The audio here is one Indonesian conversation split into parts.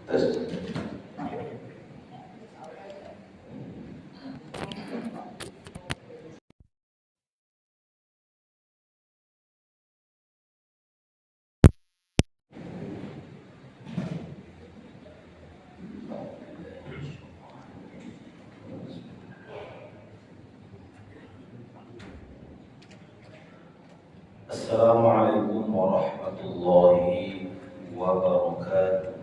Tes. Assalamualaikum warahmatullahi wabarakatuh.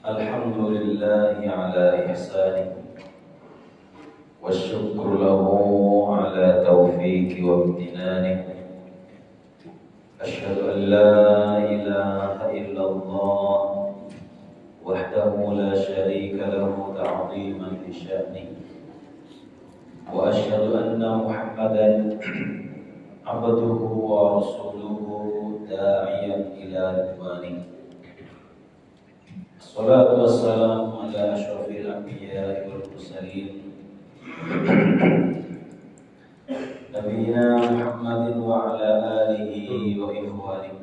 Alhamdulillahi ala ihsani wasyukru lahu ala taufiqi wa imtinani. Asyhadu an la ilaha illallah wahdahu la syarika lahu ta'ziman li sya'ni. Wa asyhadu anna Muhammadan abduhu wa rasuluhu da'iyan ila ridwani. Salatu wassalamu ala asyrafil anbiya'i wal mursalin Nabiyyina Muhammadin wa ala alihi wa ikhwanihi.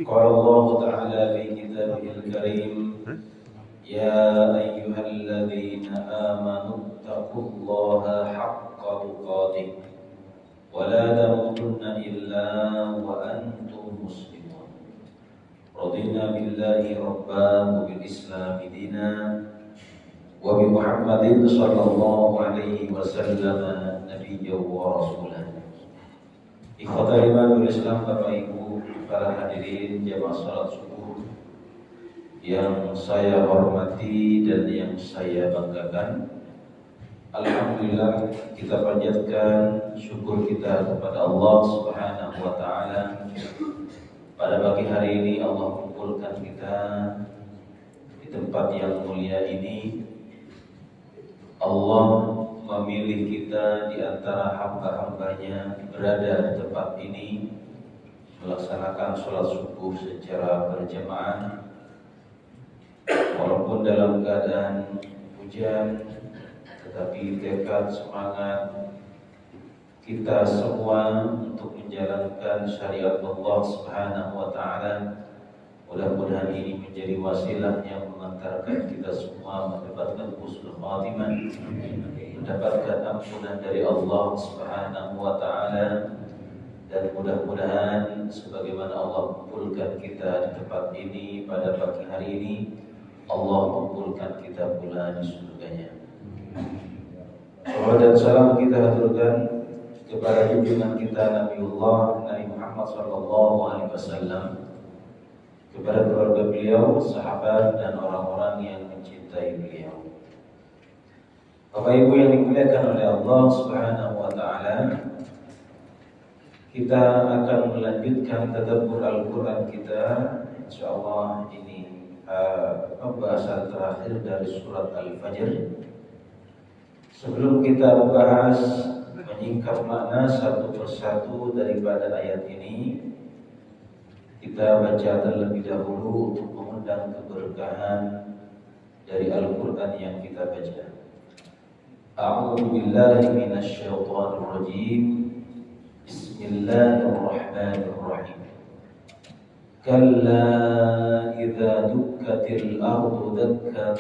Qala Allah Ta'ala fi kitabihil karim, ya ayyuhalladzina amanu taqullaha haqqa tuqatih wa la tamutunna illa wa antum muslimun. Radina billahi rabban wa bil islami dina wa bi Muhammadin sallallahu alaihi wasallam nabiyyan wa rasulan. Ikhwatal iman wal Islam, Bapak Ibu para hadirin jamaah salat subuh yang saya hormati dan yang saya banggakan. Alhamdulillah, kita panjatkan syukur kita kepada Allah Subhanahu wa taala. Pada pagi hari ini Allah kumpulkan kita di tempat yang mulia ini. Allah memilih kita di antara hamba-hambanya berada di tempat ini, melaksanakan sholat subuh secara berjamaah, walaupun dalam keadaan hujan, tetapi tekad semangat kita semua untuk menjalankan syariat Allah Subhanahu wa taala. Mudah-mudahan ini menjadi wasilah yang mengantarkan kita semua mendapatkan husnul khatimah, mendapatkan ampunan dari Allah Subhanahu wa taala, dan mudah-mudahan sebagaimana Allah kumpulkan kita di tempat ini pada pagi hari ini, Allah kumpulkan kita pula di surganya. Salawat dan salam kita haturkan kepada junjungan kita Nabi Muhammad sallallahu alaihi wasallam, kepada keluarga beliau, sahabat dan orang-orang yang mencintai beliau. Bapak Ibu yang dimuliakan oleh Allah Subhanahu wa taala, kita akan melanjutkan tadabbur Al-Qur'an kita. Insyaallah ini pembahasan terakhir dari surat Al-Fajr. Sebelum kita membahas menyingkap makna satu persatu daripada ayat ini, kita baca terlebih dahulu untuk mengundang keberkahan dari Al-Quran yang kita baca. A'udzu billahi minasy syaithanir rajim. Bismillahirrahmanirrahim. Kalla idza dukkatil ardu dakkan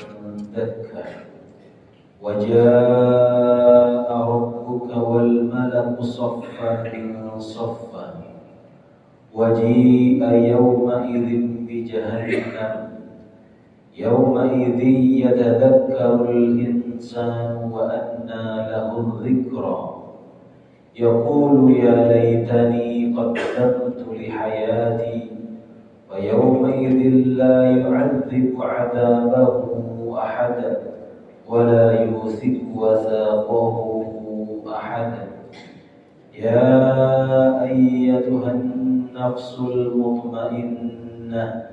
dakkan wa jaa'a rabbuka wal malaku saffan saffan waji'a yawma'idhin bijahannam yawma'idhin yatadhakkarul insanu wa anna lahu dhikra yaqulu ya laytani qaddamtu li hayati wa yawma'idhin la yu'adzibu 'adzabahu ahada wa la yuthiqu wathaqahu ahada. Ya ayyatuhan nafsul mutmainnah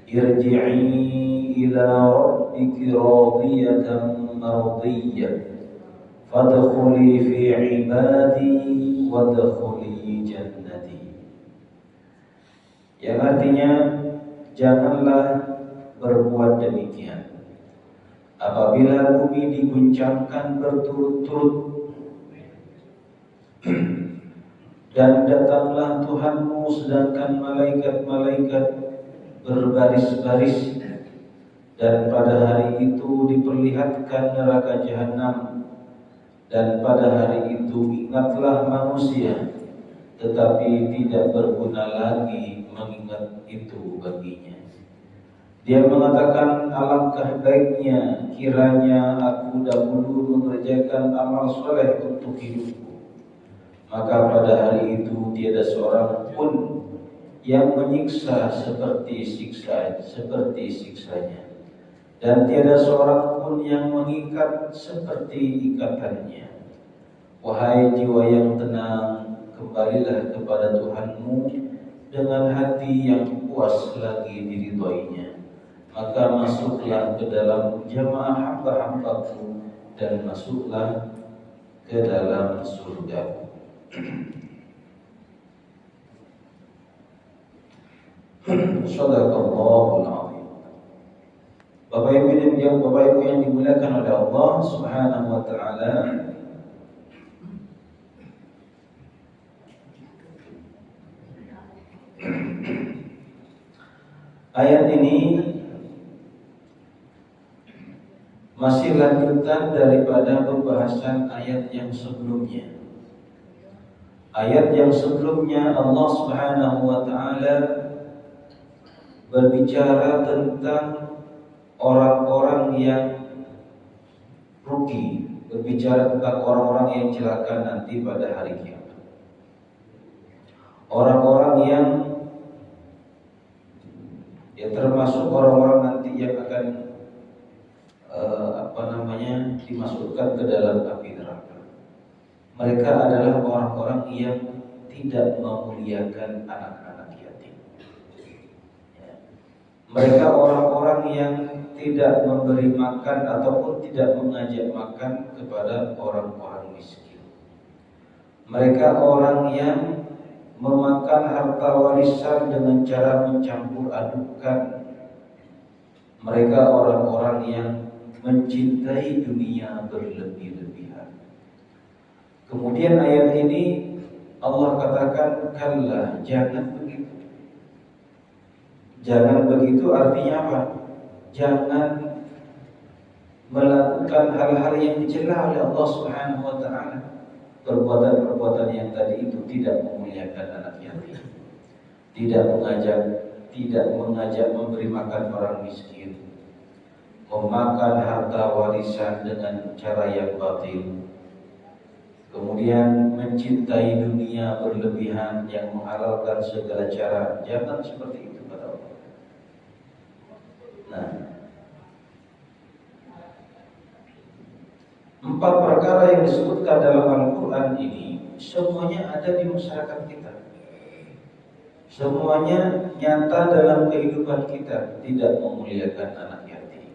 irji'i ila rabbiki radiyatan mardiyah fadkhuli fi ibadi wadkhuli jannati. Yang artinya, janganlah berbuat demikian apabila bumi diguncangkan berturut-turut Dan datanglah Tuhanmu sedangkan malaikat-malaikat berbaris-baris, dan pada hari itu diperlihatkan neraka jahanam, dan pada hari itu ingatlah manusia, tetapi tidak berguna lagi mengingat itu baginya. Dia mengatakan, alangkah baiknya kiranya aku dahulu mengerjakan amal soleh untuk hidupku. Maka pada hari itu tiada seorang pun yang menyiksa seperti siksanya, dan tiada seorang pun yang mengikat seperti ikatannya. Wahai jiwa yang tenang, kembalilah kepada Tuhanmu dengan hati yang puas lagi diridhoinya. Maka masuklah ke dalam jamaah hamba-hambaku, dan masuklah ke dalam surga. Shadaqallahul azim. Bapak Ibu yang dimuliakan oleh Allah Subhanahu wa taala, ayat ini masih lanjutan daripada pembahasan ayat yang sebelumnya. Ayat yang sebelumnya Allah Subhanahu wa taala berbicara tentang orang-orang yang rugi, berbicara tentang orang-orang yang celaka nanti pada hari kiamat. Orang-orang yang termasuk orang-orang nanti yang akan dimasukkan ke dalam api neraka. Mereka adalah orang-orang yang tidak memuliakan anak-anak yatim. Mereka orang-orang yang tidak memberi makan ataupun tidak mengajak makan kepada orang-orang miskin. Mereka orang yang memakan harta warisan dengan cara mencampur adukkan. Mereka orang-orang yang mencintai dunia berlebih-lebihan. Kemudian ayat ini Allah katakan, kalla, jangan begitu. Jangan begitu artinya apa? Jangan melakukan hal-hal yang dicela oleh Allah Subhanahu wa taala. Perbuatan-perbuatan yang tadi itu tidak memuliakan anak yatim, tidak mengajak memberi makan orang miskin, memakan harta warisan dengan cara yang batil, kemudian mencintai dunia berlebihan yang menghalalkan segala cara. Jangan seperti itu kata Allah. Nah, 4 perkara yang disebutkan dalam Al-Quran ini semuanya ada di masyarakat kita. Semuanya nyata dalam kehidupan kita. Tidak memuliakan anak yatim,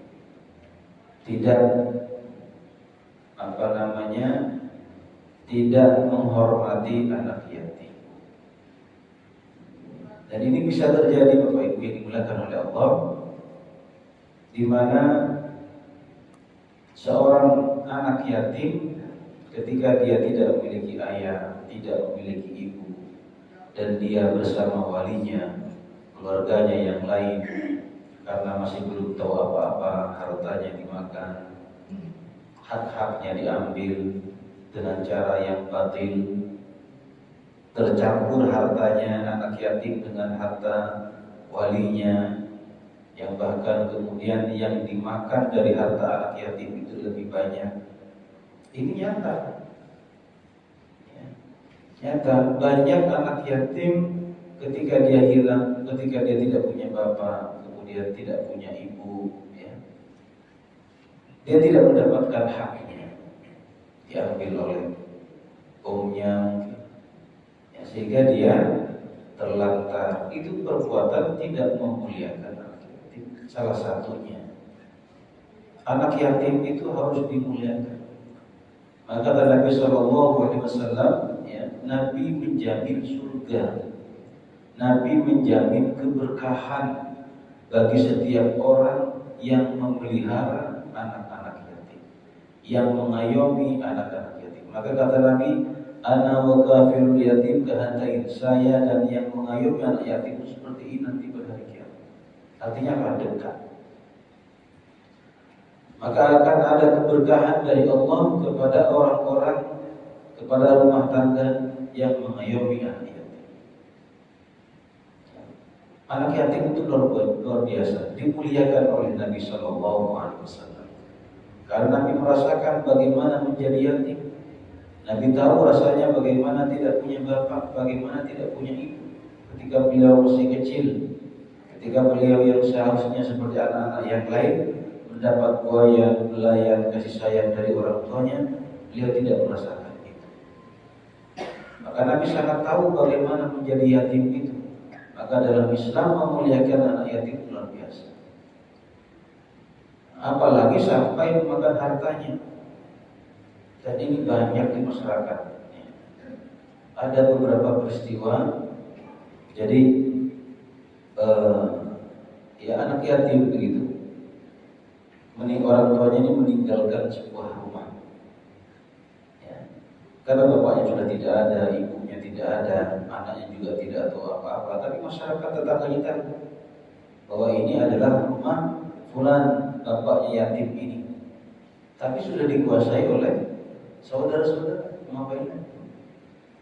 tidak tidak menghormati anak yatim. Dan ini bisa terjadi Bapak Ibu yang dimuliakan oleh Allah, di mana seorang anak yatim ketika dia tidak memiliki ayah, tidak memiliki ibu, dan dia bersama walinya, keluarganya yang lain, karena masih belum tahu apa-apa, hartanya dimakan, hak-haknya diambil dengan cara yang batil, tercampur hartanya anak yatim dengan harta walinya, yang bahkan kemudian yang dimakan dari harta anak yatim itu lebih banyak. Ini nyata. Nyata, banyak anak yatim ketika dia hilang, ketika dia tidak punya bapak, kemudian tidak punya ibu, dia tidak mendapatkan haknya, diambil oleh omnya, sehingga dia terlantar. Itu perbuatan tidak memuliakan anak yatim. Salah satunya, anak yatim itu harus dimuliakan. Maka kata Nabi SAW, Nabi menjamin surga, Nabi menjamin keberkahan bagi setiap orang yang memelihara anak-anak yatim, yang mengayomi anak-anak yatim. Maka kata Nabi, Ana wa kafirul yatim kahatain, saya dan yang mengayomi anak yatim seperti ini nanti pada hari kiamat. Artinya akan dekat. Maka akan ada keberkahan dari Allah kepada orang-orang, kepada rumah tangga yang mengayomi anak yatim. Anak yatim itu luar biasa, dimuliakan oleh Nabi Shallallahu Alaihi Wasallam. Karena Nabi merasakan bagaimana menjadi yatim. Nabi tahu rasanya bagaimana tidak punya bapak, bagaimana tidak punya ibu. Ketika beliau masih kecil, ketika beliau yang seharusnya seperti anak-anak yang lain mendapat buaya, belayan, kasih sayang dari orang tuanya, beliau tidak merasakan itu. Maka Nabi sangat tahu bagaimana menjadi yatim itu. Maka dalam Islam memuliakan anak yatim luar biasa. Apalagi sampai memakan hartanya. Dan ini banyak di masyarakat. Ada beberapa peristiwa. Jadi ya anak yatim begitu. Orang tuanya ini meninggalkan sebuah rumah. Ya. Karena bapaknya sudah tidak ada, ibunya tidak ada, anaknya juga tidak tahu apa-apa. Tapi masyarakat tetangganya tahu bahwa ini adalah rumah fulan, bapaknya yatim ini. Tapi sudah dikuasai oleh saudara-saudara, ngapain?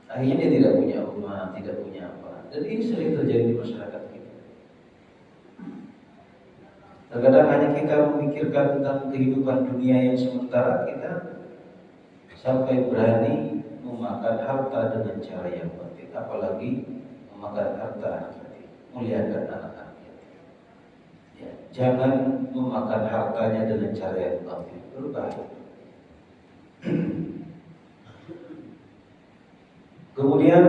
Akhirnya dia tidak punya rumah, tidak punya apa. Dan ini sering terjadi di masyarakat kita. Terkadang hanya kita memikirkan tentang kehidupan dunia yang sementara, kita sampai berani memakan harta dengan cara yang batil, apalagi memakan harta anak yatim. Muliakan anak-anak yatim. Ya, jangan memakan hartanya dengan cara yang batil, berbahaya. Kemudian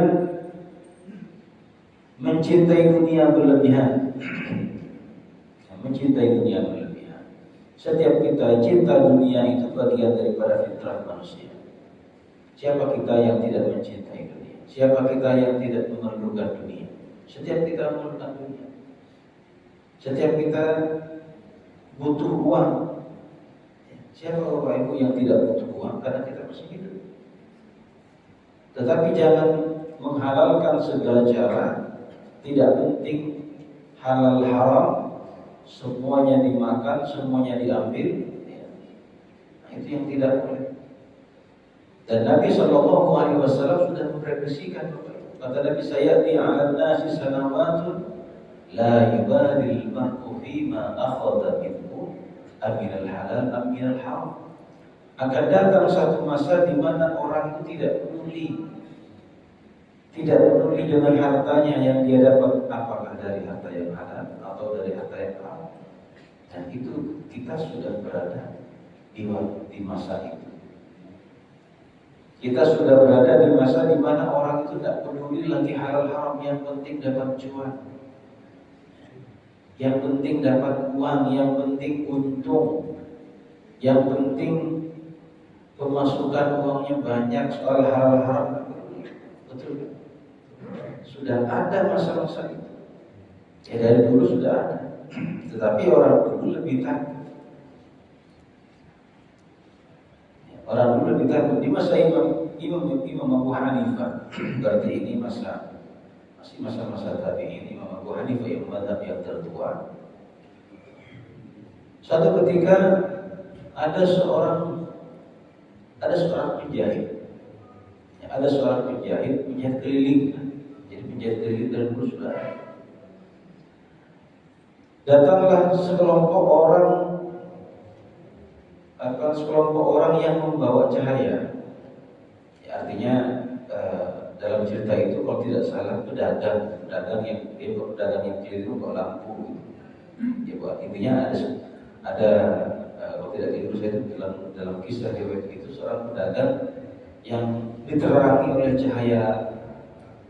mencintai dunia berlebihan. Mencintai dunia berlebihan. Setiap kita cinta dunia itu bagian daripada fitrah manusia. Siapa kita yang tidak mencintai dunia? Siapa kita yang tidak memerlukan dunia? Setiap kita memerlukan dunia. Setiap kita butuh uang. Siapa Bapak Ibu yang tidak butuh uang? Karena kita masih hidup. Tetapi jangan menghalalkan segala cara. Tidak penting halal haram, semuanya dimakan, semuanya diambil. Nah, itu yang tidak boleh. Dan Nabi Shallallahu Alaihi Wasallam sudah memprediksi,kan kata Nabi, sayati 'alan nasi sanawatun la yubadil mar'u fima akhadha minhu aminal halal aminal haram. Akan datang satu masa di mana orang itu tidak peduli dengan hartanya yang dia dapat, apakah dari harta yang halal atau dari harta yang haram. Dan itu kita sudah berada di masa itu. Kita sudah berada di masa di mana orang itu tidak peduli lagi halal haram, yang penting dapat cuan, yang penting dapat uang, yang penting untung, yang penting pemasukan uangnya banyak. Soal halal haram betul. Sudah ada masa-masa itu. Ya dari dulu sudah ada. Tetapi orang dulu lebih takut. Orang dulu lebih takut. Di masa Imam Abu Hanifah, berarti ini masih masa-masa tabi'in. Imam Abu Hanifah yang mazhab yang tertua. Suatu ketika ada seorang penjahit. Ada seorang penjahit keliling. Jadi penjahit keliling dari dulu sudah ada. Datanglah sekelompok orang yang membawa cahaya. Ya, artinya dalam cerita itu kalau tidak salah pedagang yang keliling bawa lampu. Ya, buat intinya ada kalau tidak keliru saya itu dalam kisah riwayat itu seorang pedagang yang diterangi oleh cahaya.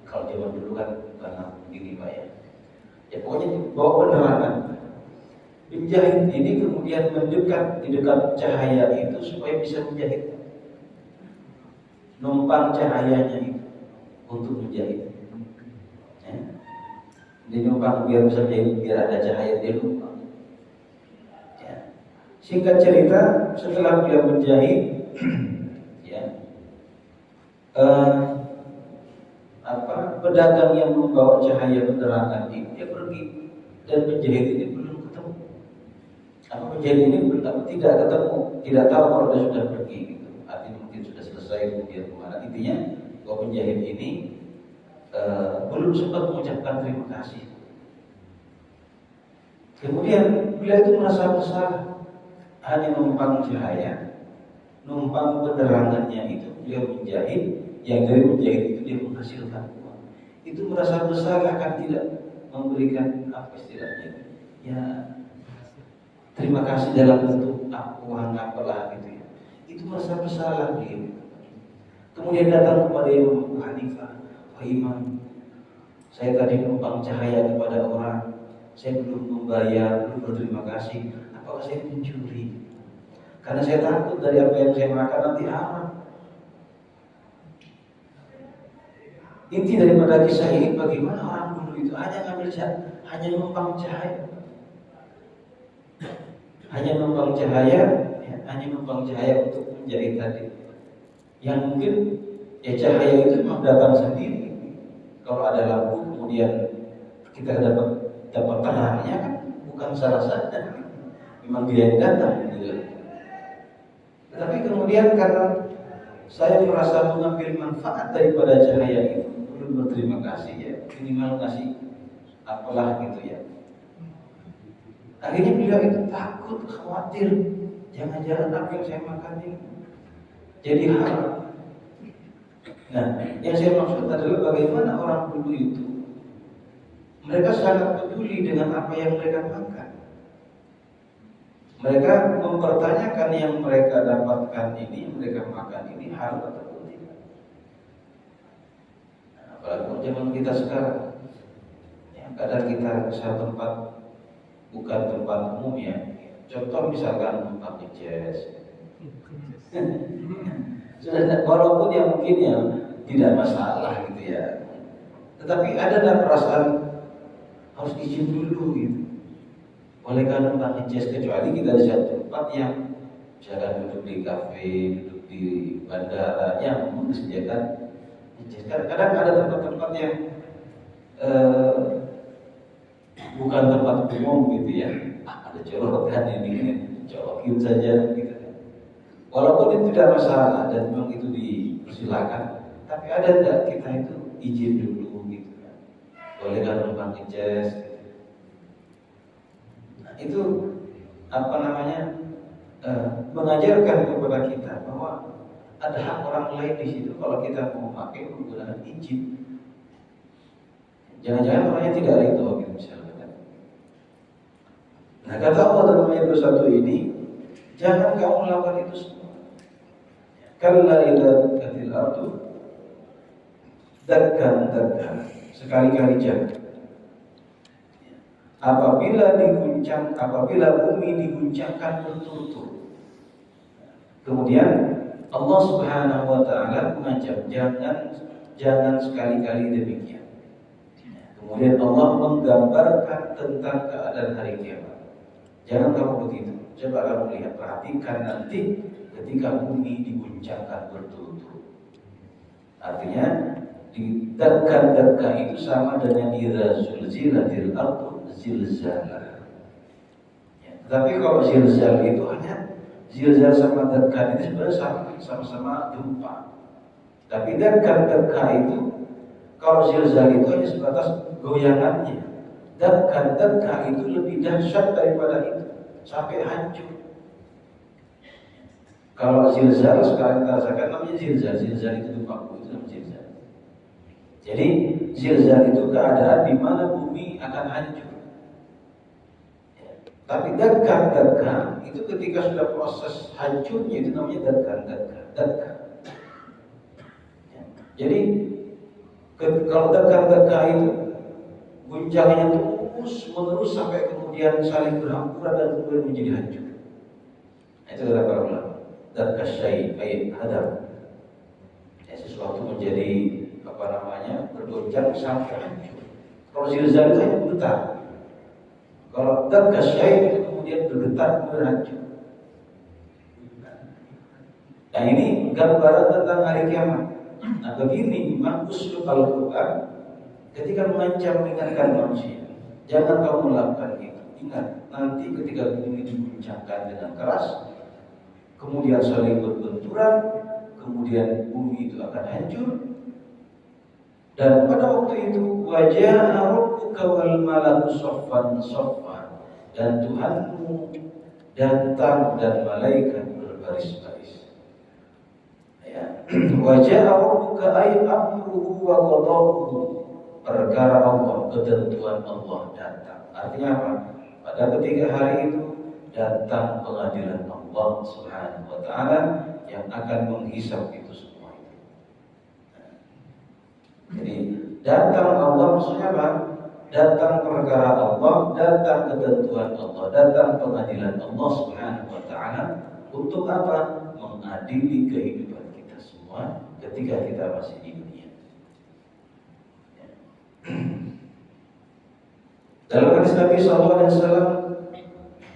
Kalau zaman dulu kan karena begini Pak ya. Ya pokoknya bawa penerangan. Penjahit ini kemudian mendekat di dekat cahaya itu supaya bisa menjahit. Numpang cahayanya itu untuk menjahit. Ya. Dia numpang biar bisa menjahit, biar ada cahaya, dia numpang. Ya. Singkat cerita, setelah beliau menjahit, ya, eh, pedagang yang membawa cahaya penerangan ini dia pergi dan penjahit ini belum ketemu. Penjahit ini tidak ketemu, tidak tahu kalau dia sudah pergi gitu. Artinya mungkin sudah selesai kemudian kemana. Intinya bahwa penjahit ini belum sempat mengucapkan terima kasih. Kemudian beliau itu merasa bersalah, hanya numpang cahaya, numpang penerangannya itu beliau menjahit, yang dari menjahit itu dia menghasilkan uang. Itu merasa bersalah kan tidak memberikan apa istilahnya, ya terima kasih dalam bentuk uang apalah gitu ya. Itu merasa bersalah beliau. Kemudian datang kepada Imam Abu Hanifah, wahai Imam, saya tadi numpang cahaya kepada orang, saya belum membayar, belum berterima kasih. Apakah saya pencuri? Karena saya takut dari apa yang saya makan nanti haram. Inti daripada kisah ini bagaimana orang dulu itu hanya ngambil hanya numpang cahaya, hanya numpang cahaya untuk menjadi tadi. Yang mungkin ya cahaya itu memang datang sendiri. Kalau ada lampu kemudian kita dapat terangnya kan bukan salah sadar, memang dia yang datang gitu. Tetapi kemudian karena saya merasa mengambil manfaat daripada cahaya itu, belum berterima kasih ya, minimal ngasih apalah gitu ya. Akhirnya beliau itu takut, khawatir, jangan-jangan apa yang saya makan ini jadi haram. Nah, yang saya maksud adalah bagaimana orang dulu itu mereka sangat peduli dengan apa yang mereka makan. Mereka mempertanyakan yang mereka dapatkan ini, mereka makan ini halal atau tidak. Nah, apalagi zaman kita sekarang, yang kadang kita ke satu tempat bukan tempat umum ya. Contoh misalkan tempat jazz. Sudah, walaupun yang mungkin yang tidak masalah gitu ya. Tetapi ada perasaan harus izin dulu gitu. Bolehkah numpang jazz, kecuali kita di satu tempat yang misalkan duduk di kafe, duduk di bandara yang disediakan jazz. Kadang ada tempat-tempat yang bukan tempat umum gitu ya. Ada colokan ini, colokin saja gitu. Walaupun itu tidak masalah dan memang itu dipersilakan, tapi ada enggak kita itu izin dulu gitu kan? Bolehkah numpang jazz? Nah, itu mengajarkan kepada kita bahwa ada hak orang lain di situ kalau kita mau pakai menggunakan izin. Jangan-jangan orangnya tidak ridho gitu misalnya. Nah, kata Allah dalam ayat 21 ini, jangan kamu melakukan itu semua. Kalla idza dukkatil ardu dakkan, sekali-kali jangan. Apabila bumi diguncangkan berturut-turut. Kemudian Allah Subhanahu wa taala mengancam jangan sekali-kali demikian. Kemudian Allah menggambarkan tentang keadaan hari kiamat. Jangan kamu begitu. Coba kamu lihat, perhatikan nanti ketika bumi diguncangkan berturut-turut. Artinya dakka itu sama dengan idza zulzilatil ardu zilzalaha. Ya, tetapi kalau zilzal itu hanya zilzal sama dakka itu sebenarnya sama-sama gempa. Tapi dakka itu kalau zilzal itu hanya sebatas goyangannya. Dakka itu lebih dahsyat daripada itu, sampai hancur. Kalau zilzal sekarang kita rasakan namanya zilzal itu gempa, itu namanya zilzal. Jadi zilzal itu keadaan di mana bumi akan hancur. Ya. Tapi dakka itu ketika sudah proses hancurnya itu namanya dakka. Ya. Jadi kalau dakka itu guncangannya terus menerus sampai kemudian saling berhamburan dan kemudian menjadi hancur. Itu kata para ulama. Dakka syai' ayat hadam. Ya, sesuatu menjadi bergoncang sampai hancur. Kalau zilzal itu hanya bergetar. Kalau dakka syai' itu kemudian bergetar kemudian hancur. Nah, ini gambaran tentang hari kiamat. Nah begini memang usul Al-Quran ketika mengingatkan manusia, jangan kau melakukan itu. Ingat, nanti ketika bumi diguncangkan dengan keras, kemudian saling berbenturan, kemudian bumi itu akan hancur. Dan pada waktu itu wajah rabbuka wal malaku saffan saffa, dan Tuhanmu datang dan malaikat berbaris-baris. Ya. Wajah rabbuka ay amruhu wa qadahu, perkara Allah, ketentuan Allah datang. Artinya apa? Pada ketiga hari itu datang pengadilan Allah Subhanahu wa taala yang akan menghisap itu semua itu. Jadi datang Allah maksudnya apa? Datang perkara Allah, datang ketentuan Allah, datang pengadilan Allah Subhanahu wa taala untuk apa? Mengadili kehidupan kita semua ketika kita masih di dunia. Dalam hadis Nabi SAW,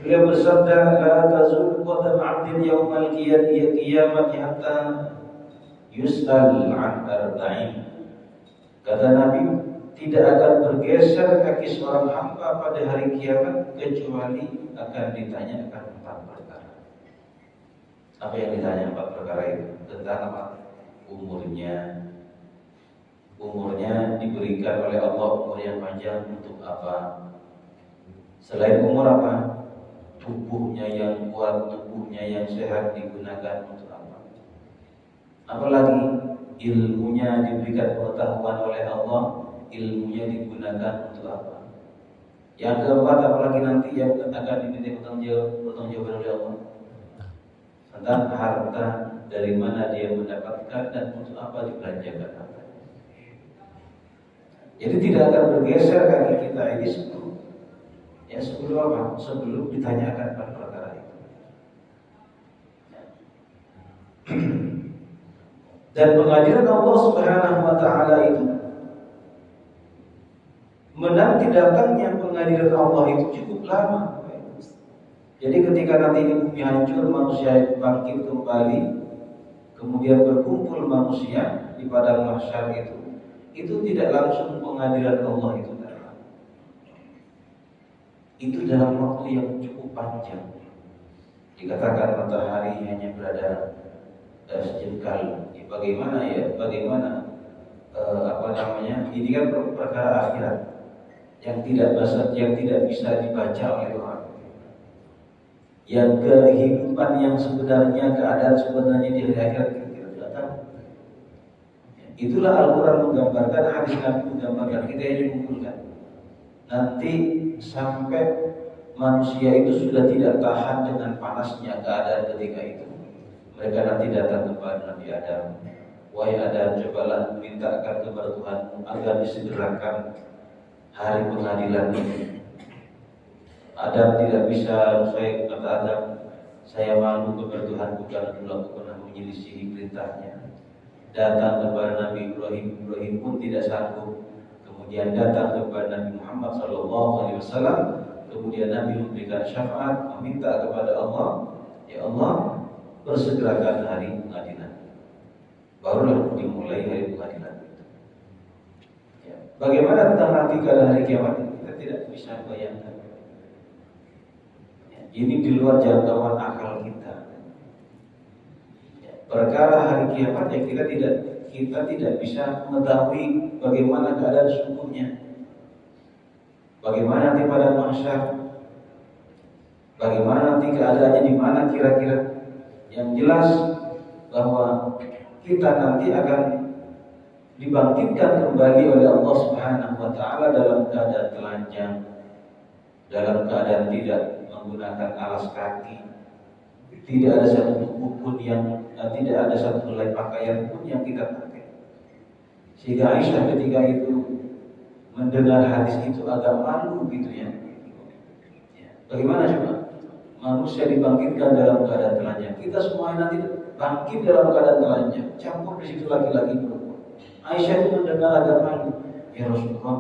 beliau bersabda, la tazul qadam 'abdin yaumal qiyamati hatta yus'al 'an arba'in. Kata Nabi, tidak akan bergeser kaki seorang hamba pada hari kiamat kecuali akan ditanyakan 4 perkara. Apa yang ditanya 4 perkara itu? Tentang apa? Umurnya diberikan oleh Allah umur yang panjang untuk apa? Selain umur apa? Tubuhnya yang kuat, tubuhnya yang sehat digunakan untuk apa? Apalagi ilmunya diberikan pengetahuan oleh Allah, ilmunya digunakan untuk apa? Yang keempat, apalagi nanti yang akan diminta pertanggungjawaban oleh Allah tentang harta, dari mana dia mendapatkan dan untuk apa dibelanjakan harta. Jadi tidak akan bergeser kaki kita ini sebelum apa? Sebelum ditanyakan perkara itu. Dan pengadilan Allah Subhanahu wa taala itu, menanti datangnya pengadilan Allah itu cukup lama. Jadi ketika nanti ini bumi hancur, manusia bangkit kembali, kemudian berkumpul manusia di padang mahsyar itu tidak langsung pengadilan Allah itu datang. Itu dalam waktu yang cukup panjang. Dikatakan matahari hanya berada sejengkal. Bagaimana ya? Ini kan perkara akhirat yang tidak bisa dibaca oleh orang. Yang kehidupan yang sebenarnya, keadaan sebenarnya di hari akhirat kita tidak tahu. Itulah Al-Quran menggambarkan, hadis Nabi menggambarkan, kita ini mengumpulkan. Nanti sampai manusia itu sudah tidak tahan dengan panasnya keadaan ketika itu. Mereka nanti datang kepada Nabi Adam. Wahai Adam, cobalah mintakan kepada Tuhan agar disegerakan hari pengadilan ini. Adam tidak bisa, kata Adam, saya malu kepada Tuhan karena dulu aku pernah menyelisihi perintahnya. Datang kepada Nabi Ibrahim pun tidak sanggup. Kemudian datang kepada Nabi Muhammad SAW. Kemudian Nabi memberikan syafaat, meminta kepada Allah, ya Allah, bersegerakan hari pengadilan. Barulah dimulai hari pengadilan itu. Ya. Bagaimana tentang nanti pada hari kiamat? Kita tidak bisa bayangkan. Ya. Ini di luar jangkauan akal kita. Perkara hari kiamat yang kita tidak bisa mengetahui bagaimana keadaan sesungguhnya, bagaimana nanti pada mahsyar, bagaimana nanti keadaannya di mana kira-kira. Yang jelas bahwa kita nanti akan dibangkitkan kembali oleh Allah Subhanahu wa taala dalam keadaan telanjang, dalam keadaan tidak menggunakan alas kaki. Tidak ada satu tubuh pun tidak ada satu helai pakaian pun yang kita pakai. Sehingga Aisyah ketika itu mendengar hadis itu agak malu gitu ya. Bagaimana coba? Manusia dibangkitkan dalam keadaan telanjang. Kita semua nanti bangkit dalam keadaan telanjang. Campur di situ laki-laki perempuan. Aisyah itu mendengar agak malu. Ya Rasulullah,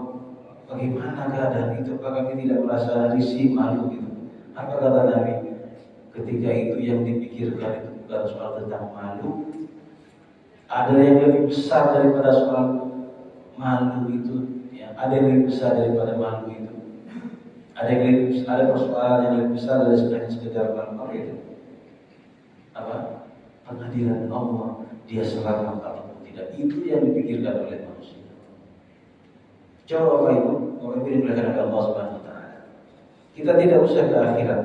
bagaimana keadaan itu? Apakah kami tidak merasa risih, malu gitu? Apa kata Nabi? Ketika itu yang dipikirkan itu bukan soal tentang malu, Ada yang lebih besar daripada soal malu itu, ya. Ada yang lebih besar daripada malu itu. Ada yang lebih besar, ada persoalan yang lebih besar dari sekedar malu itu. Apa? Pengadilan Allah, dia selamat atau tidak, itu yang dipikirkan oleh manusia. Coba Bapak Ibu dimuliakan oleh Allah Subhanahu wa taala. Kita tidak usah ke akhirat.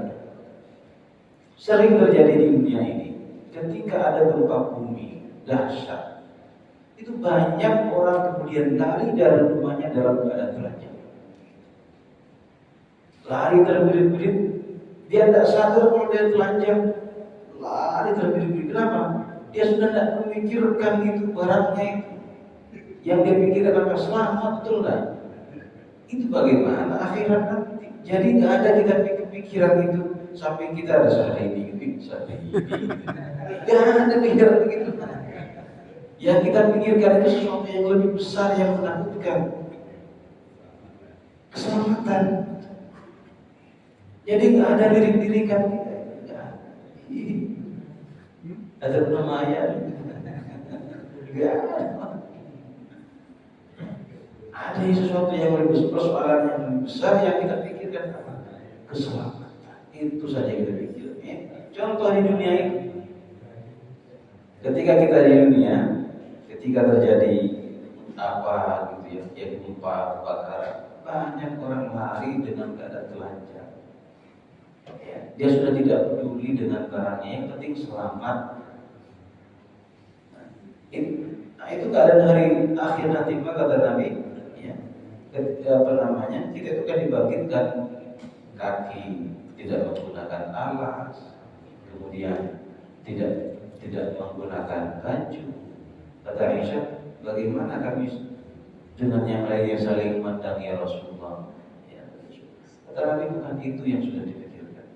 Sering terjadi di dunia ini, ketika ada gempa bumi dahsyat, itu banyak orang kemudian lari dari rumahnya dalam keadaan telanjang. Lari terbirit-birit, dia tidak sadar kalau dia telanjang. Lari terbirit-birit. Kenapa? Dia sudah tidak memikirkan itu barangnya itu. Yang dia pikirkan apa? Selamat, betul kan? Itu bagaimana akhirat nanti. Jadi nggak ada kita pikiran itu sampai kita ada sahidi, nggak ada pikiran begitu. Yang kita pikirkan itu sesuatu yang lebih besar yang menakutkan, keselamatan. Jadi nggak ada lirik-lirikan kita. Ada nama ayat. Ada sesuatu yang lebih besar, persoalan yang lebih besar yang kita pikirkan apa? Keselamatan. Itu saja kita pikirkan. Ya. Contoh di dunia ini, ketika kita di dunia, ketika terjadi apa gitu ya, yang gempa, kebakaran, banyak orang lari dengan keadaan telanjang. Ya, dia sudah tidak peduli dengan barangnya, yang penting selamat. Nah, itu keadaan hari akhir nanti, maka kata Nabi, ya, apa namanya, kita itu kan dibangkitkan kaki tidak menggunakan alas, kemudian tidak menggunakan baju. Kata Aisyah, bagaimana kami dengan yang lainnya saling memandang ya Rasulullah? Ya, kata Nabi, bukan itu yang sudah dipikirkan.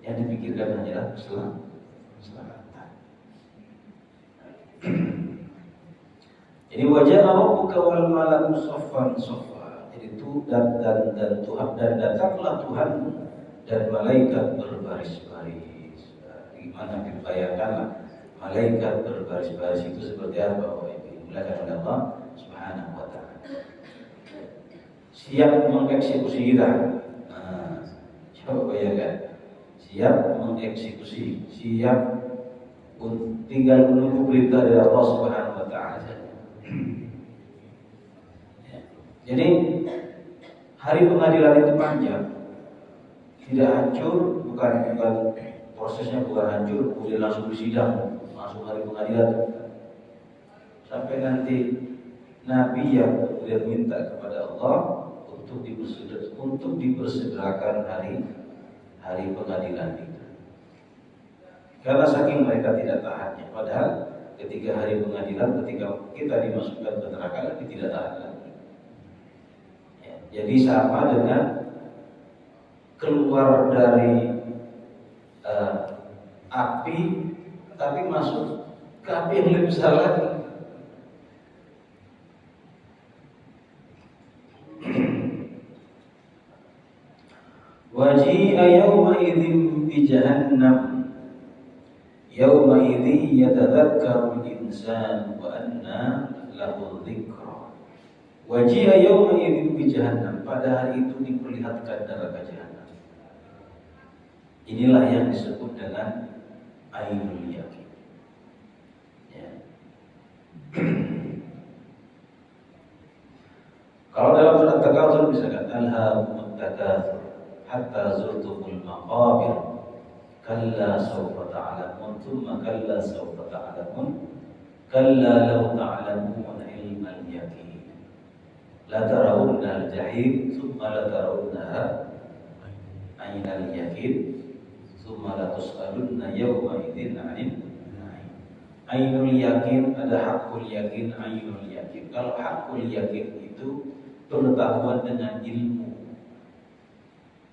Yang dipikirkan hanyalah keselamatan. Jadi wajah rabbuka wal malaku saffan saffa. Jadi itu dan Tuhan, dan datanglah Tuhanmu dan malaikat berbaris-baris. Gimana kita bayangkan malaikat berbaris-baris itu seperti apa? Dimulakan oleh Allah Subhanahu wa taala. Siap mengeksekusi kita. Nah, coba bayangkan. Siap mengeksekusi, siap tinggal menunggu perintah dari Allah Subhanahu wa taala. Jadi hari pengadilan itu panjang, tidak hancur, bukan prosesnya bukan hancur, kemudian langsung disidang, langsung hari pengadilan. Sampai nanti Nabi yang kemudian minta kepada Allah untuk dipersegerakan hari pengadilan itu. Karena saking mereka tidak tahannya, padahal ketika hari pengadilan, ketika kita dimasukkan ke neraka lagi tidak tahan lagi. Ya, jadi sama dengan keluar dari api, tapi masuk ke api yang lebih besar lagi. Waji'a yawma idzin bi jahannam yawma idzin yatadhakkaru al-insan wa anna lahu dzikra. Waji'a yawma idzin bi jahannam, pada hari itu diperlihatkan neraka jahanam. Inilah yang disebut dengan ainul yaqin. Ya. Kalau dalam surat Takatsur misalkan alhaakumut takatsur hatta zurtumul maqabir kalla sawfa ta'lamun thumma kalla sawfa ta'lamun kalla law ta'lamun ilmal yaqin la tarawunna al-jahim thumma la tarawunnaha aynal yaqin thumma la tus'alunna yawma idzin 'anil na'im. Ainul yakin, ada hakul yakin, ainul yakin. Kalau hakul yakin itu pengetahuan dengan ilmu.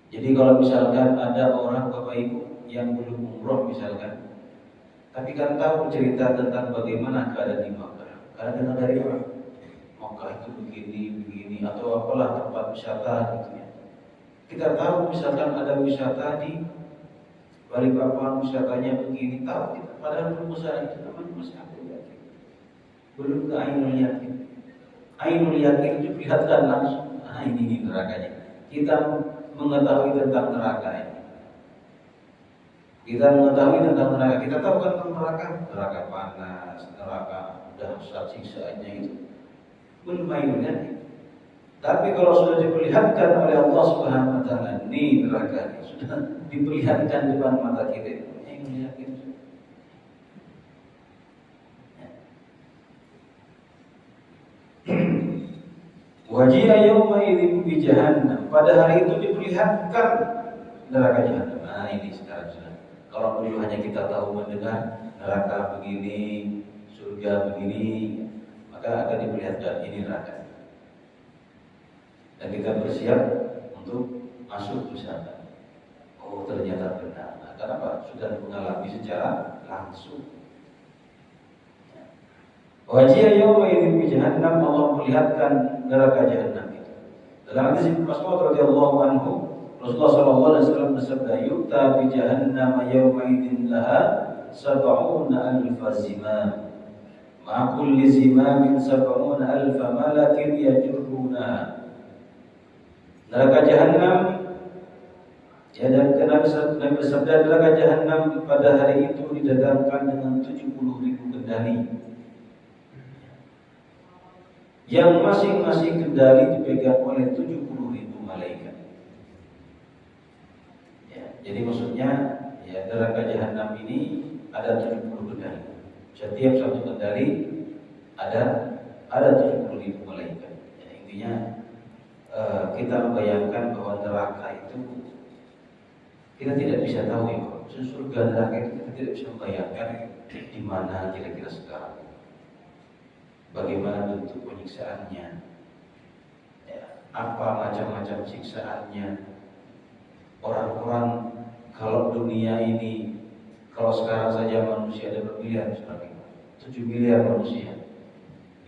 Jadi kalau misalkan ada orang Bapak Ibu yang belum umroh misalkan, tapi kan tahu cerita tentang bagaimana keadaan di Makkah. Karena dengar dari orang Makkah itu begini, atau apalah tempat wisata gitu ya. Kita tahu misalkan ada wisata di Balikpapan, wisatanya begini, tahu kita. Padahal belum usaha itu namanya masih hakul yakin. belum ke ainul yakin. Ainul yakin itu kelihatan langsung. Ini nerakanya. Kita mengetahui tentang neraka ini. Kita mengetahui tentang neraka. Kita tahu kan tentang neraka. Neraka panas, neraka dahsyat siksaannya itu. Belum ainul yakin. Tapi kalau sudah diperlihatkan oleh Allah Subhanahu wa taala, ini neraka sudah diperlihatkan depan mata kita. Ainul yakin. Wajia yauma idzin bi jahannam. Pada hari itu diperlihatkan neraka jahannam. Nah, ini sekarang sudah. Kalau dulu hanya kita tahu mendengar neraka begini, surga begini, maka akan diperlihatkan ini neraka. Dan kita bersiap untuk masuk ke sana. Oh, ternyata benar. Nah, kenapa? Sudah mengalami secara langsung. Wajia yauma idzin bi jahannam, Allah memperlihatkan neraka jahannam itu. Dalam hadis Ibnu Mas'ud radhiyallahu anhu, Rasulullah sallallahu alaihi wasallam bersabda, "Yu'ta bi jahannam yauma idzin laha 70,000 zimam. Ma kulli zimamin 70,000 malakin yajurruna." Neraka jahannam, ya, dan Nabi bersabda, neraka jahannam pada hari itu didatangkan dengan 70.000 kendali, yang masing-masing kendali dipegang oleh 70.000 malaikat. Ya, jadi maksudnya, ya, neraka jahannam ini ada 70 kendali. Setiap satu kendali ada 70.000 malaikat. Ya, intinya kita membayangkan bahwa neraka itu kita tidak bisa tahu ya. Surga neraka itu kita tidak bisa membayangkan di mana kira-kira sekarang. Bagaimana bentuk penyiksaannya, ya, apa macam-macam siksaannya. Orang-orang kalau dunia ini, kalau sekarang saja manusia ada bermiliar, 7 miliar manusia.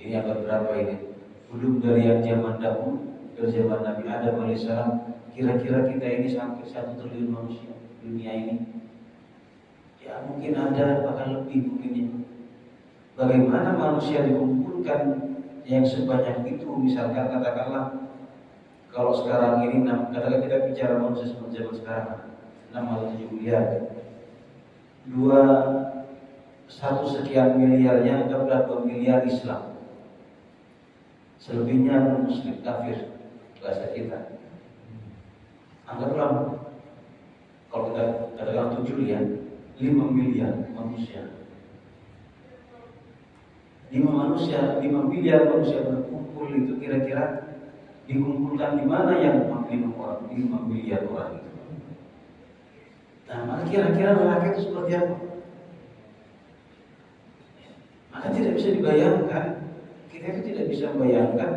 Ini akan berapa ini? Belum dari yang zaman dahulu, dari zaman Nabi Adam alaihissalam. Kira-kira kita ini sampai 1 triliun manusia dunia ini. Ya mungkin ada, bahkan lebih mungkinnya. Bagaimana manusia dikumpulkan yang sebanyak itu? Misalkan katakanlah kalau sekarang ini, katakan kita bicara manusia seperti zaman sekarang 6 atau 7 miliar, 1 sekian miliarnya anggaplah 2 miliar Islam, selebihnya non-muslim kafir bahasa kita. Anggaplah kalau kita katakan 7 ya, 5 miliar manusia. 5 miliar manusia berkumpul itu kira-kira dikumpulkan di mana yang 5 miliar orang itu? Nah, maka kira-kira neraka itu seperti apa? Maka tidak bisa dibayangkan. Kita itu tidak bisa membayangkan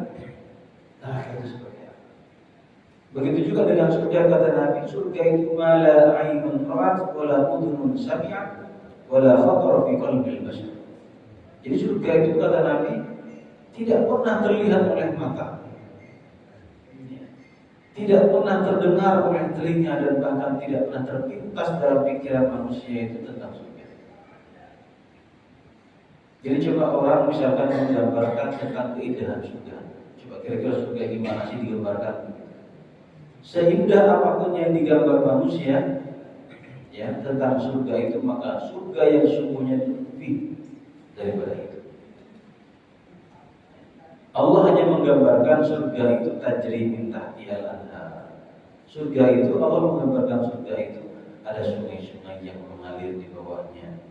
neraka itu seperti apa. Begitu juga dengan surga, kata Nabi, surga itu mala ainun ra'at wala udhunun sami'at wala khatara fi qalbil bashar. Jadi surga itu, kata Nabi, tidak pernah terlihat oleh mata, tidak pernah terdengar oleh telinga, dan bahkan tidak pernah terpintas dalam pikiran manusia itu tentang surga. Jadi coba orang misalkan menggambarkan tentang keindahan surga. Coba kira-kira surga gimana sih digambarkan? Seindah apapun yang digambar manusia, ya, tentang surga itu, maka surga yang sungguhnya itu lebih daripada itu. Allah hanya menggambarkan surga itu tajri min tahtihal anhar. Surga itu, Allah menggambarkan surga itu ada sungai-sungai yang mengalir di bawahnya.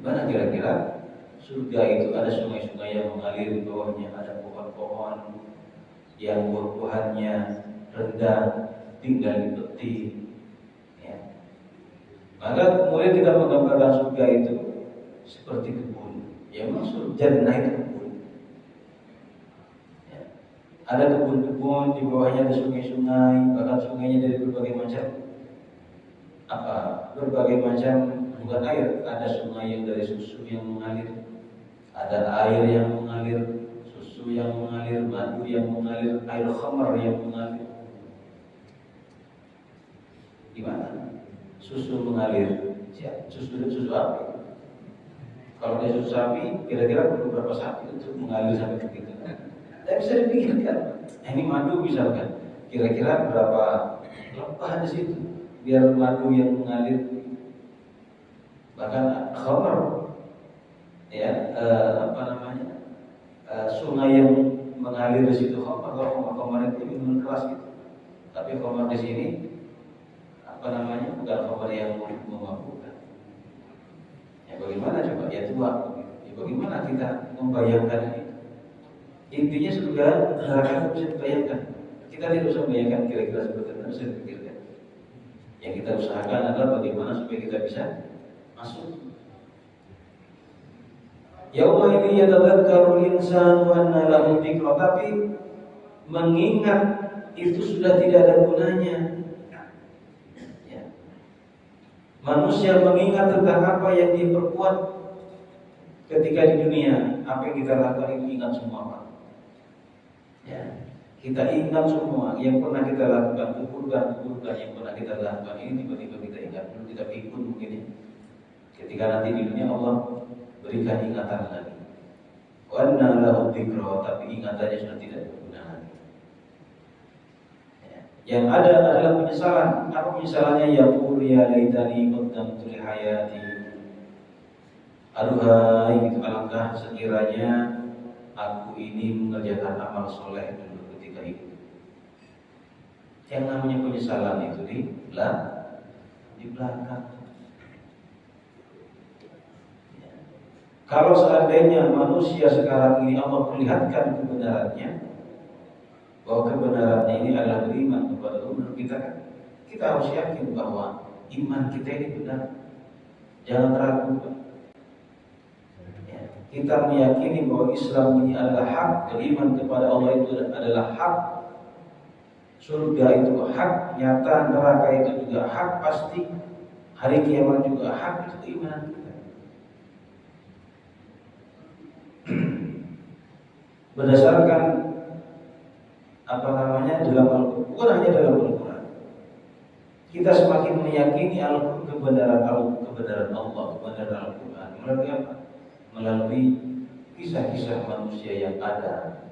Mana kira-kira surga itu ada sungai-sungai yang mengalir di bawahnya, ada pohon-pohon yang buah-buahannya rendah, tinggal dipetik. Ya. Maka kemudian kita menggambarkan surga itu seperti kebun. Ya, maksud jannah itu kebun. Ya. Ada kebun-kebun, di bawahnya ada sungai-sungai, bahkan sungainya dari berbagai macam berbagai macam, bukan air. Ada sungai yang dari susu yang mengalir, ada air yang mengalir, susu yang mengalir, madu yang mengalir, air khamar yang mengalir. Gimana? Susu mengalir. Susu apa? Kalau dia susu sapi, kira-kira perlu berapa sapi untuk mengalir sampai ke kita? Tidak bisa dipikirkan. Nah, ini madu misalkan, kira-kira berapa lebah di situ biar madu yang mengalir. Bahkan khamar, ya sungai yang mengalir di situ khamar. Kalau khamar itu minuman keras gitu. Tapi khamar di sini bukan khamar yang memabukkan. Ya bagaimana coba? Ya tua. Ya bagaimana kita membayangkan ini? Intinya surga neraka bisa dibayangkan. Kita tidak usah membayangkan kira-kira seperti itu, bisa dipikirkan. Yang kita usahakan adalah bagaimana supaya kita bisa masuk. Yauma idzi yatadzakkarul insanu wa anna lahu dzikra, tapi mengingat itu sudah tidak ada gunanya. Ya. Manusia mengingat tentang apa yang dia perbuat ketika di dunia, apa yang kita lakukan itu ingat semua, Pak. Ya. Kita ingat semua yang pernah kita lakukan, keburukan yang pernah kita lakukan ini tiba-tiba kita ingat, belum kita pikun mungkin ya. Ketika nanti di dunia Allah berikan ingatan lagi. Wa anna lahu dzikra, tapi ingatannya sudah tidak berguna lagi. Ya. Yang ada adalah penyesalan. Apa penyesalannya? Yaqul ya laitani qaddamtu li hayati. Aduhai, gitu, alangkah sekiranya aku ini mengerjakan amal soleh dulu ketika hidup. Yang namanya penyesalan itu di belakang. Kalau seandainya manusia sekarang ini Allah perlihatkan kebenarannya, bahwa kebenarannya ini adalah beriman kepada Allah, kita harus yakin bahwa iman kita ini benar. Jangan ragu. Ya, kita meyakini bahwa Islam ini adalah hak, beriman kepada Allah itu adalah hak, surga itu hak, nyata, neraka itu juga hak pasti, hari kiamat juga hak, itu keimanan kita. Berdasarkan dalam Al-Quran, bukan hanya dalam Al-Quran, kita semakin meyakini kebenaran Allah, kebenaran Al-Quran melalui apa? Melalui kisah-kisah manusia yang ada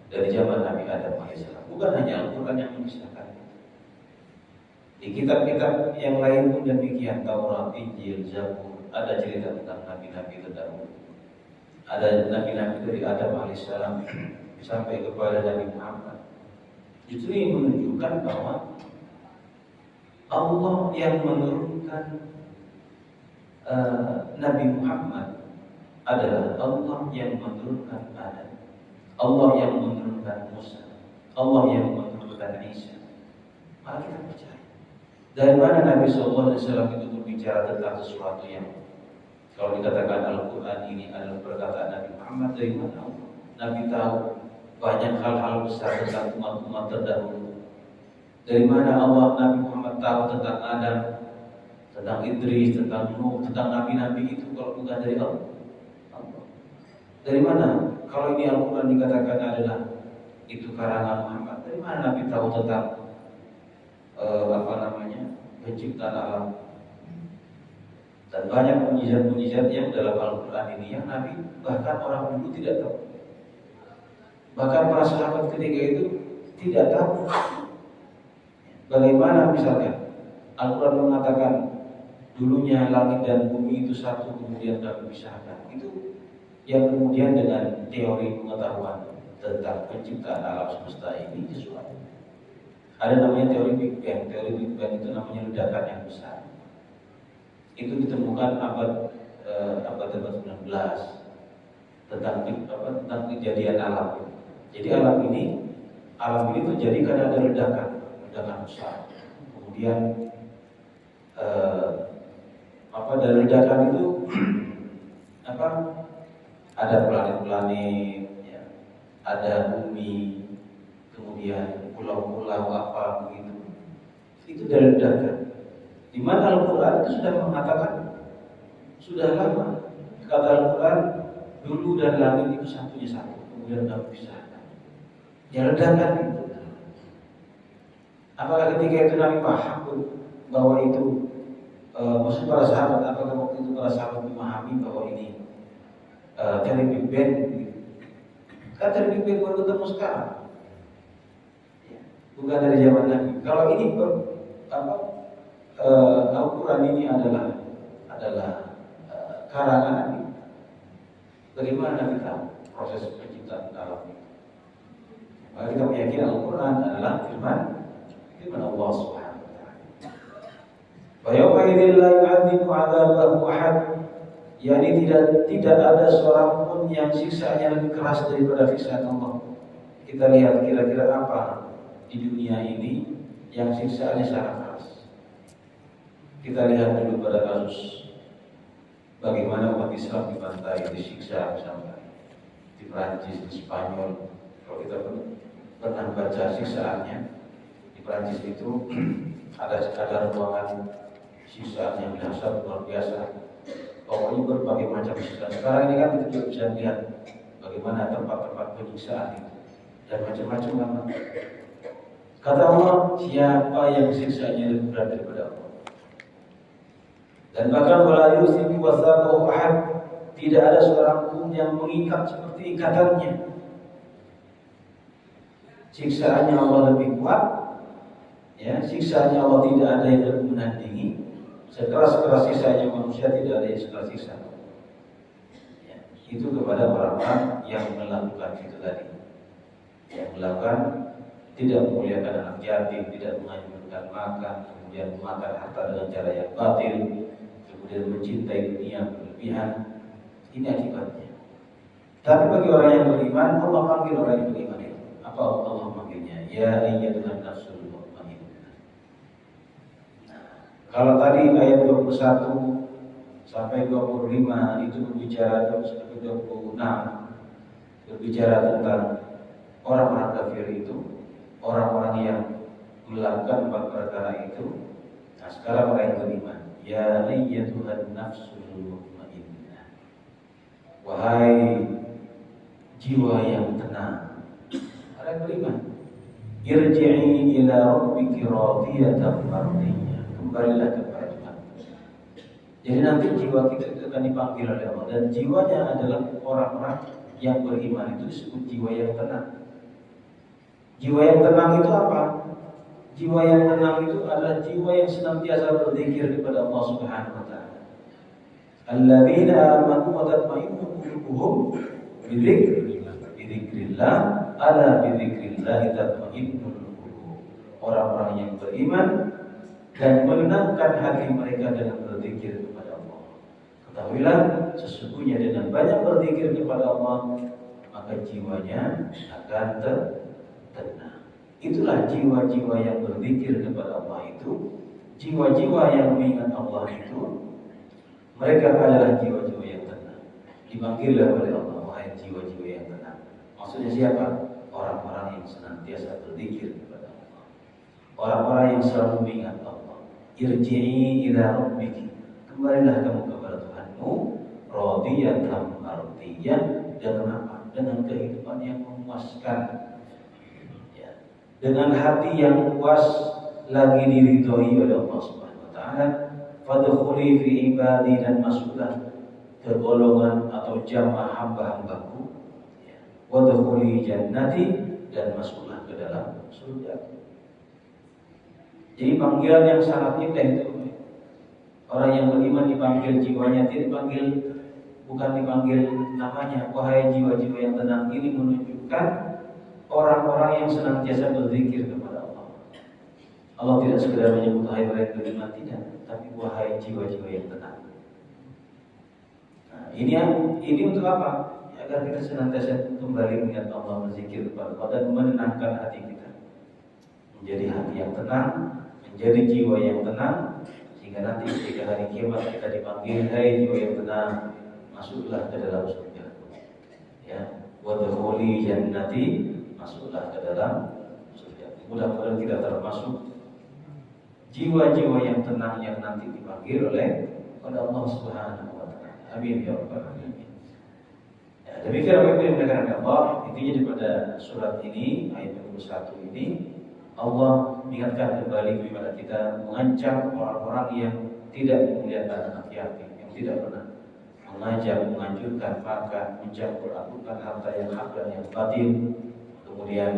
dari zaman Nabi Adam AS. Bukan hanya Al-Quran yang mengisahkan. Di kitab-kitab yang lain pun demikian, Taurat, Injil, Zabur, ada cerita tentang nabi-nabi terdahulu. Ada nabi-nabi dari Adam AS sampai kepada Nabi Muhammad. Justru ini menunjukkan bahwa Allah yang menurunkan Nabi Muhammad adalah Allah yang menurunkan Adam, Allah yang menurunkan Musa, Allah yang menurunkan Isa. Maka kita percaya. Dari mana Nabi SAW itu berbicara tentang sesuatu yang, kalau dikatakan Al-Quran ini adalah perkataan Nabi Muhammad, dari mana Allah? Nabi tahu banyak hal-hal besar tentang umat-umat terdahulu. Dari mana Nabi Muhammad tahu tentang Adam, tentang Idris, tentang Nuh, tentang nabi-nabi itu kalau bukan dari Allah? Dari mana? Kalau ini Al-Quran dikatakan adalah itu karangan Muhammad, dari mana Nabi tahu tentang penciptaan alam? Dan banyak mujizat-mujizat yang dalam Al-Quran ini yang Nabi bahkan orang dulu tidak tahu. Bahkan para sahabat ketika itu tidak tahu. Bagaimana misalkan Al-Quran mengatakan dulunya langit dan bumi itu satu, kemudian dipisahkan. Itu yang kemudian dengan teori pengetahuan tentang penciptaan alam semesta ini sesuatu. Ada namanya teori Big Bang. Teori Big Bang itu namanya ledakan yang besar. Itu ditemukan abad 19 tentang kejadian alam. Jadi alam ini terjadi karena ada ledakan besar. Kemudian dari ledakan itu ada planet-planet, ya, ada bumi, kemudian pulau-pulau begitu. Itu dari ledakan. Di mana Al-Quran itu sudah mengatakan, sudah lama kata Al-Quran, dulu dan langit itu satunya satu, kemudian berpisah. Ya ledakan itu. Apakah ketika itu Nabi paham bahwa itu maksud para sahabat? Apakah waktu itu para sahabat memahami bahwa ini dari Big Bang. Kan dari Big Bang baru ketemu sekarang. Ya, bukan dari zaman Nabi. Kalau ini Al-Quran ini adalah karangan Nabi. Bagaimana Nabi tahu proses penciptaan alam ini? Maka kita meyakini Al-Quran adalah firman Allah Subhanahu wa taala. Wa yawma idzin la yu'adzibu 'adzabahu ahad. Yani tidak ada seorang pun yang siksaannya lebih keras daripada siksaan Allah. Kita lihat kira-kira apa di dunia ini yang siksaannya sangat keras. Kita lihat dulu pada kasus bagaimana umat Islam dibantai, disiksa sampai di Prancis, di Spanyol. Kalau kita pernah baca siksaannya di Prancis itu ada ruangan siksaan yang dahsyat luar biasa. Pokoknya berbagai macam siksaan. Sekarang ini kan kita juga bisa lihat bagaimana tempat-tempat penyiksaan itu dan macam-macam lama. Kata Allah, siapa yang siksanya lebih berat daripada Allah? Dan bahkan wala yusibi wasaqahu ahad, tidak ada seorang pun yang mengikat seperti ikatannya. Siksaannya Allah lebih kuat, ya, siksaannya Allah tidak ada yang lebih menandingi. Sekeras-keras siksanya manusia tidak ada yang sekeras siksa. Ya, itu kepada orang-orang yang melakukan itu tadi, yang melakukan tidak memuliakan anak yatim, tidak menganjurkan makan, kemudian memakan harta dengan cara yang batil, kemudian mencintai dunia berlebihan. Ini akibatnya. Tapi bagi orang yang beriman, Allah panggil orang yang beriman itu. Apa Allah manggilnya? Ya ayyatuhan nafsul mutmainnah. Kalau tadi ayat 21 sampai 25 itu berbicara, sampai 26 berbicara tentang orang-orang kafir itu, orang-orang yang melakukan empat perkara itu. Nah, sekarang orang yang beriman, ya ayyatuhan nafsul mutmainnah, wahai jiwa yang tenang, orang yang beriman, irji'i ila rabbiki radiyatan mardiyah, kembalilah kepada Tuhan. Jadi nanti jiwa kita itu akan dipanggil oleh Allah, dan jiwanya adalah orang-orang yang beriman, itu disebut jiwa yang tenang. Jiwa yang tenang itu apa? Jiwa yang tenang itu adalah jiwa yang senantiasa berzikir kepada Allah Subhanahu wa taala. Alladzina amanu wa tatma'innu qulubuhum bi dzikrillah, ala bi dzikrillah tatma'innul qulub. Orang-orang yang beriman dan menenangkan hati mereka dengan berzikir kepada Allah. Ketahuilah, sesungguhnya dengan banyak berzikir kepada Allah, maka jiwanya akan tenang. Itulah jiwa-jiwa yang berzikir kepada Allah itu, jiwa-jiwa yang mengingat Allah itu, mereka adalah jiwa-jiwa yang tenang. Dipanggillah oleh Allah, wahai jiwa-jiwa yang tenang. Maksudnya siapa? Orang-orang yang senantiasa berzikir kepada Allah, orang-orang yang selalu mengingat Allah. Irji'i ila rabbiki, kembalilah kamu kepada Tuhanmu, radiyatan mardiyah, dengan apa? Dengan kehidupan yang memuaskan, dengan hati yang puas, lagi diridhoi oleh Allah Subhanahu wa taala. Fadkhuli fi ibadi, dan masuklah ke golongan atau jamaah hamba-hambaku. Wadkhuli jannati, dan masuklah ke dalam surga. Jadi panggilan yang sangat indah itu. Orang yang beriman dipanggil jiwanya, tidak dipanggil, bukan dipanggil namanya. Wahai jiwa-jiwa yang tenang, ini menunjukkan orang-orang yang senantiasa berzikir kepada Allah. Allah tidak sekedar menyebut wahai orang yang beriman, tidak, tapi wahai jiwa-jiwa yang tenang. Nah, ini untuk apa? Agar kita senantiasa kembali mengingat Allah, berzikir kepada Allah, dan menenangkan hati kita, menjadi hati yang tenang, menjadi jiwa yang tenang, sehingga nanti ketika hari kiamat kita dipanggil, hai jiwa yang tenang, masuklah ke dalam surga. Ya, wadkhuli jannati, masuklah ke dalam surga. Mudah-mudahan kita termasuk jiwa-jiwa yang tenang yang nanti dipanggil oleh Allah Subhanahu wa taala. Amin ya rabbal alamin. Ya, demikian apa yang dikatakan Allah, intinya daripada surat ini, ayat 21 ini, Allah mengingatkan kembali kepada kita, mengancam orang-orang yang tidak memuliakan anak yatim, yang tidak pernah mengajak, menganjurkan makan, mencampur adukan harta yang hak dan yang batin, kemudian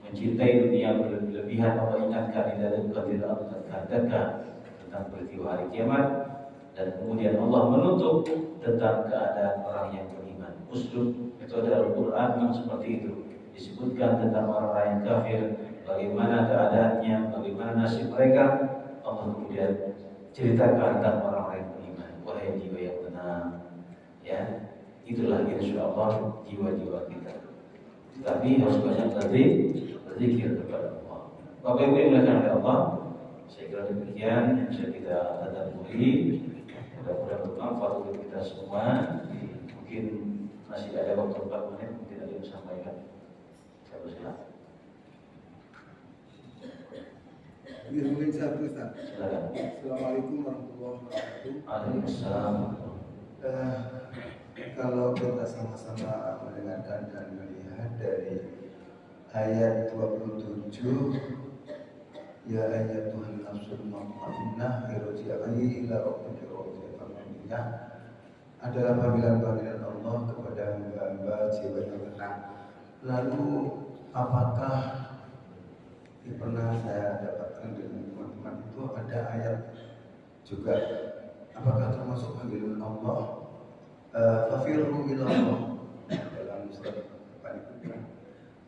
mencintai dunia berlebihan. Allah ingatkan di dalam kata tentang peristiwa hari kiamat, dan kemudian Allah menutup tentang keadaan orang yang beriman. Uslub metode Al-Quran memang seperti itu. Disebutkan tentang orang-orang yang kafir, bagaimana keadaannya, bagaimana nasib mereka. Allah kemudian ceritakan tentang orang-orang yang beriman. Wahai jiwa yang tenang, ya, itulah insyaallah jiwa-jiwa kita. Tapi harus banyak berzikir kepada Allah. Bapak Ibu yang dimuliakan oleh Allah, saya kira demikian yang bisa kita tadabburi. Mudah-mudahan bermanfaat untuk kita semua. Mungkin masih ada waktu 4 menit, mungkin ada yang sampaikan. Saya bersilakan. Mungkin satu Ustaz. Silakan. Assalamualaikum warahmatullahi wabarakatuh. Waalaikumsalam. Kalau kita sama-sama mendengarkan dan melihat dari ayat 27, ya ayyatuhan nafsul mutmainnah irji'i ila rabbiki radiyatan mardiyah, adalah panggilan-panggilan Allah kepada hamba-hamba jiwa yang tenang. Lalu apakah yang pernah saya dapatkan dengan teman-teman itu ada ayat juga, apakah termasuk panggilan Allah fafirru ilallah dalam surat Al-Baqarah?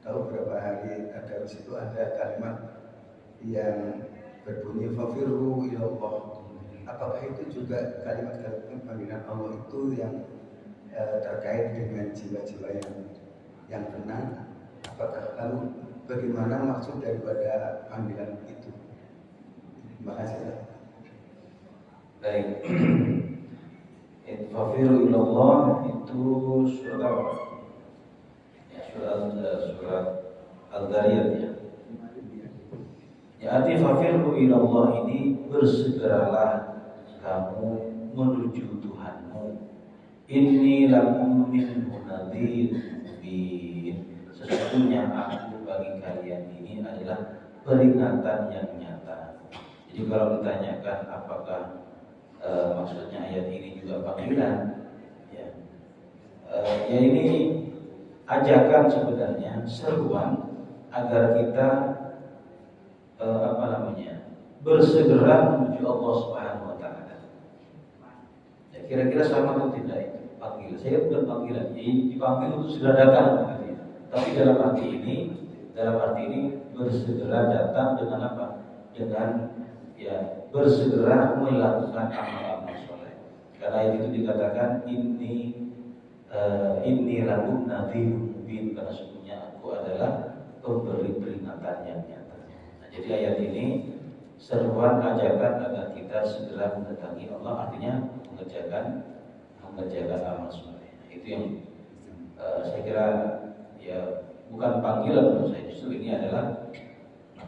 Tahu berapa hari ada di situ ada kalimat yang berbunyi fafirru ilallah. Apakah itu juga kalimat-kalimat panggilan Allah itu yang terkait dengan jiwa-jiwa yang tenang? Apakah lalu bagaimana maksud daripada panggilan itu? Terima kasih. Baik. Fafiru ilallah itu surat apa? Ya, surat Al-Dhariyat ya. Ya, arti fafiru ilallah ini bersegeralah kamu menuju Tuhanmu. Inni lakum minhu nadhirun mubin. Sesungguhnya aku bagi kalian ini adalah peringatan yang nyata. Jadi kalau ditanyakan apakah maksudnya ayat ini juga panggilan, ya, ya ini ajakan sebenarnya, seruan agar kita bersegera menuju Allah Subhanahu Wa Taala. Ya, kira-kira sama atau tidak itu panggilan? Saya bukan panggilan, dipanggil untuk segera datang, gitu ya. Tapi dalam arti ini bersegera datang dengan apa? Dengan ya bersegera melakukan amal-amal soleh. Karena itu dikatakan ini lakum nadhirun mubin, karena sesungguhnya aku adalah pemberi peringatan yang nyata. Nah, jadi ayat ini seruan ajakan agar kita segera mendatangi Allah, artinya mengerjakan amal soleh. Itu yang saya kira ya bukan panggilan menurut saya, justru ini adalah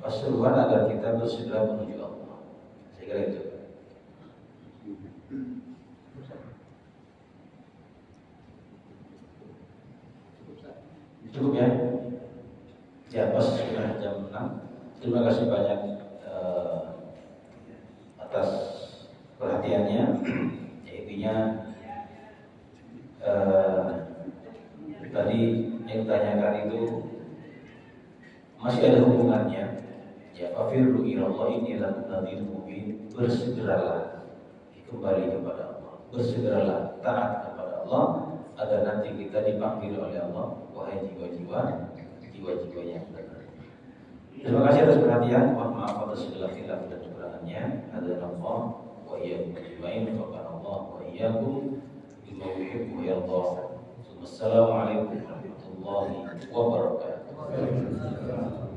seruan agar kita bersegera menuju Allah. Saya kira itu. Cukup ya? Ya, pas sudah jam 6. Terima kasih banyak atas perhatiannya. Ya, intinya tadi yang ditanyakan itu masih ada hubungannya. Ya, fafirru ilallah ini lakum nadhirun mubin. Bersegeralah kembali kepada Allah, bersegeralah taat kepada Allah agar nanti kita dipanggil oleh Allah. Wahai jiwa-jiwa yang benar. Terima kasih atas perhatian. Mohon maaf atas segala khilaf dan kekurangannya. Hadzanallah wa iyyakum ajmain. Wafaqanallah wa iyyakum bima yuhibbu wa yardah. Wassalamualaikum warahmatullahi wabarakatuh.